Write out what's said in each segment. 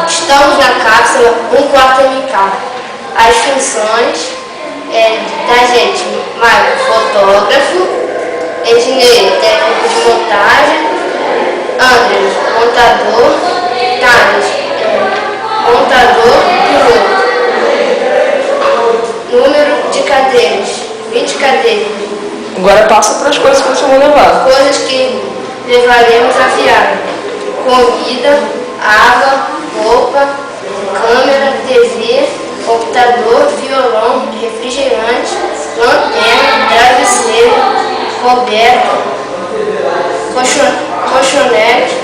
estamos na cápsula Um Quarto MK. As funções da gente: Maicon, fotógrafo; Ednei, técnico de montagem; André, montador; Thales, montador piloto. Número de cadeiras: 20 cadeiras. Agora passa para as coisas que vocês vão levar. Coisas que levaremos à viagem: comida, água, roupa, câmera, TV, computador, violão, refrigerante, lanterna, travesseiro, coberta, colchonete,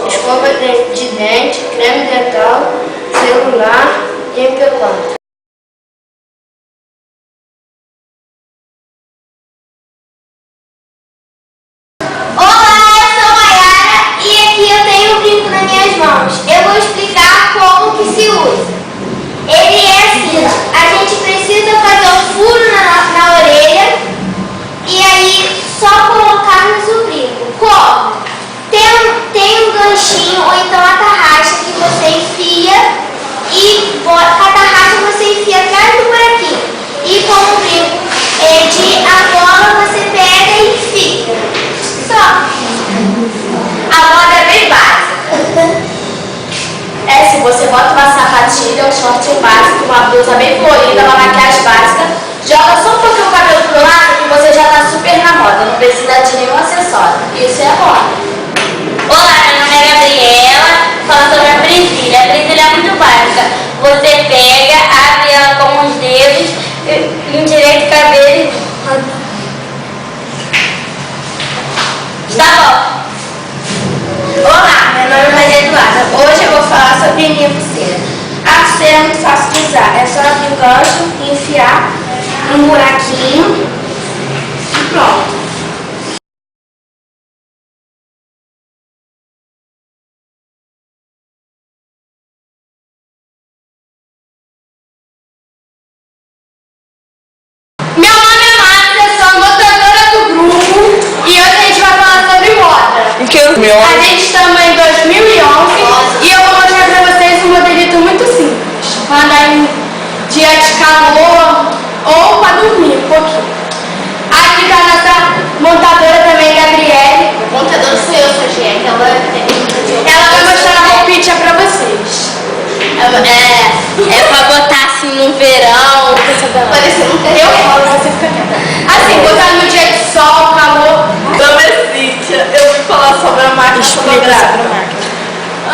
escova de dente, creme dental, celular e MP4. Eu vou explicar como que se usa. Ele é assim: a gente precisa fazer um furo na orelha e aí só colocarmos o brinco. Como? Tem um ganchinho ou então a tarraxa que você enfia e com a tarraxa você enfia atrás do buraquinho. E com o brinco de argola você pega e fica. Só. A moda é bem básica. Se você bota uma sapatilha, um short básico, uma blusa bem florida, uma maquiagem básica, joga só um pouquinho o cabelo pro lado e você já tá super na moda, não precisa de nenhum acessório. Isso é moda. Olá, meu nome é Gabriela, falo sobre a presilha. A presilha é muito básica. Você pega, abre ela com os dedos, endireita o cabelo e... Tá bom. Olá, meu nome é Maria Eduarda. Hoje eu vou falar sobre a minha pulseira. A pulseira é muito fácil de usar. É só abrir o gancho, enfiar um buraquinho e pronto. Meu nome é Márcia, sou montadora do grupo e hoje a gente vai falar sobre moda. E que meu? A gente estamos em 2011 e eu vou mostrar para vocês um modelito muito simples para andar em dia de calor ou para dormir um pouquinho. Aqui está a nossa montadora também, Gabriele. O montador sou eu, Sagier. Ela vai mostrar a roupinha para vocês. É pra botar assim no verão. Parecendo um Eu falo, você fica assim, botar no dia de sol, calor. Meu nome é Cíntia, eu vim falar sobre a máquina fotográfica. A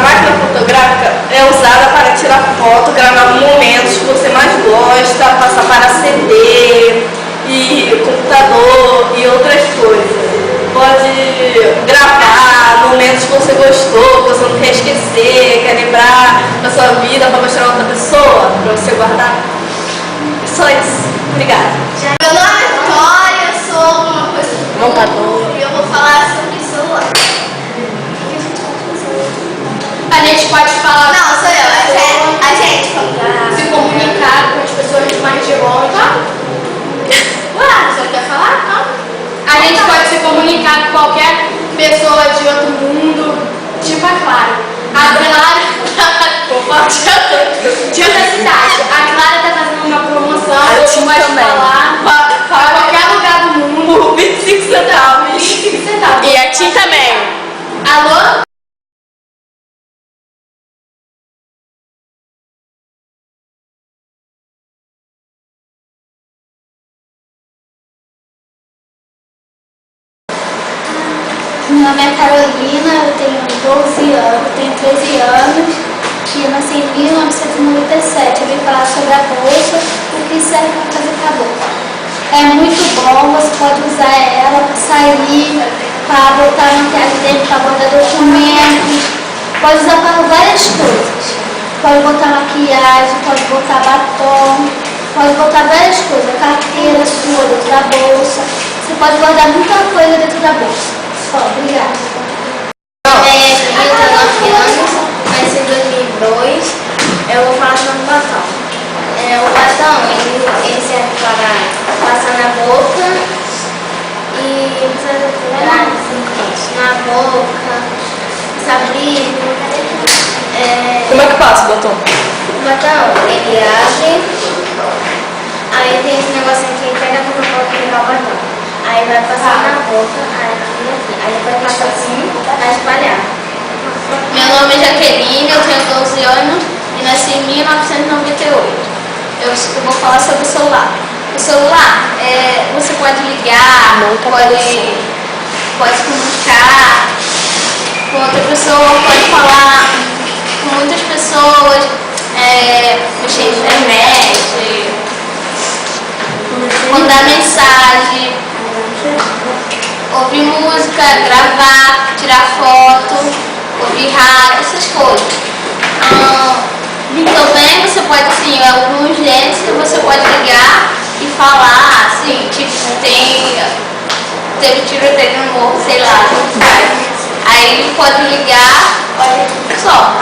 máquina fotográfica é usada para tirar foto, gravar momentos que você mais gosta, passar para CD, e computador e outras coisas. Pode gravar momentos que você gostou, que você não quer esquecer, quer lembrar da sua vida para mostrar a outra pessoa, para você guardar. Só isso. Obrigada. Meu nome é Vitória, eu sou uma coisa Montador. e eu vou falar sobre celular. A gente pode falar. Não, sou eu, a gente. Se comunicar com as pessoas mais de longe. Você quer falar? Não? A gente pode se comunicar com qualquer pessoa de outro mundo. Tipo a Clara. A Clara de outra cidade. A Clara tá fazendo uma promoção. A Eu Tim gosto de também. falar para qualquer lugar do mundo. 25 centavos. 25 centavos. E a Tim também. Alô? Meu nome é Carolina, eu tenho 12 anos, tenho 13 anos e eu nasci em 1997. Eu vim falar sobre a bolsa, o que serve para fazer com a bolsa. É muito bom, você pode usar ela para sair, para botar maquiagem dentro, para botar documentos, pode usar para várias coisas. Pode botar maquiagem, pode botar batom, pode botar várias coisas, carteira sua dentro da bolsa. Você pode guardar muita coisa dentro da bolsa. Obrigada. Eu tenho 9 anos, nasci em 2002. Eu vou falar sobre o batom. O batom, ele serve para passar na boca e na boca, sabrigo, Como é que passa o batom? O batom, ele abre, aí tem esse negocinho aqui, pega a boca pra pegar o batom. Aí vai passar na boca, aqui, aqui. Aí depois passa assim, pra espalhar. Meu nome é Jaqueline, eu tenho 12 anos e nasci em 1998. Eu vou falar sobre o celular. O celular, você pode ligar, pode comunicar com outra pessoa, pode falar com muitas pessoas, mexer na internet, mandar mensagem, ouvir música, gravar, tirar foto, ouvir rádio, essas coisas. Também você pode, assim, alguns jeitos que você pode ligar e falar, assim, tipo, teve tiroteio no morro, sei lá, aí pode ligar, olha só.